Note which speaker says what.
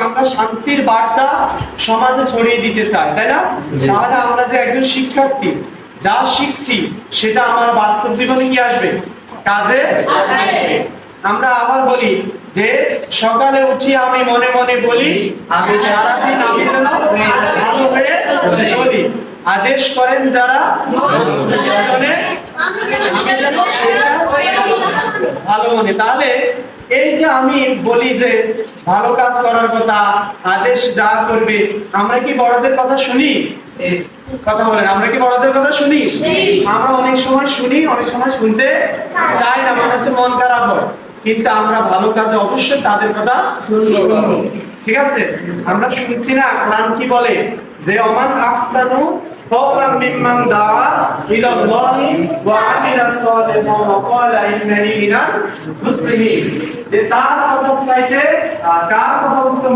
Speaker 1: আমরা শান্তির বার্তা সমাজে ছড়িয়ে দিতে চাই, তাই না? তাহলে আমরা যে একজন শিক্ষার্থী যা শিখছি সেটা আমার বাস্তব জীবনে কি আসবে, কাজে আসবে। আমরা আবার বলি যে সকালে উঠি আমি মনে মনে বলি আমি সারাদিন আমি যেন ভালো হয়ে চলি, আদেশ করেন যারা আমি যেন ভালো মনে। তাহলে এই যে আমি বলি যে ভালো কাজ করার কথা, আদেশ যা করবে, আমরা কি বড়দের কথা শুনি? কথা বলেন, আমরা কি বড়দের কথা শুনি? আমরা অনেক সময় শুনি, অনেক সময় শুনতে চাই না, মনে হচ্ছে মন খারাপ হয়, কিন্তু আমরা ভালো কাজে অবশ্যই তাদের কথা শুনবো। ঠিক আছে, আমরা শুনছি না কোরআন কি বলে যে ওমান আহসানু কওলাম মিম্মান দাআ ইলাল্লাহি ওয়া আমিলা সালিহান ওয়া ক্বালা ইন্নানি মিনাল মুসলিমিন, যে তার কথা চাইতে কার কথা উত্তম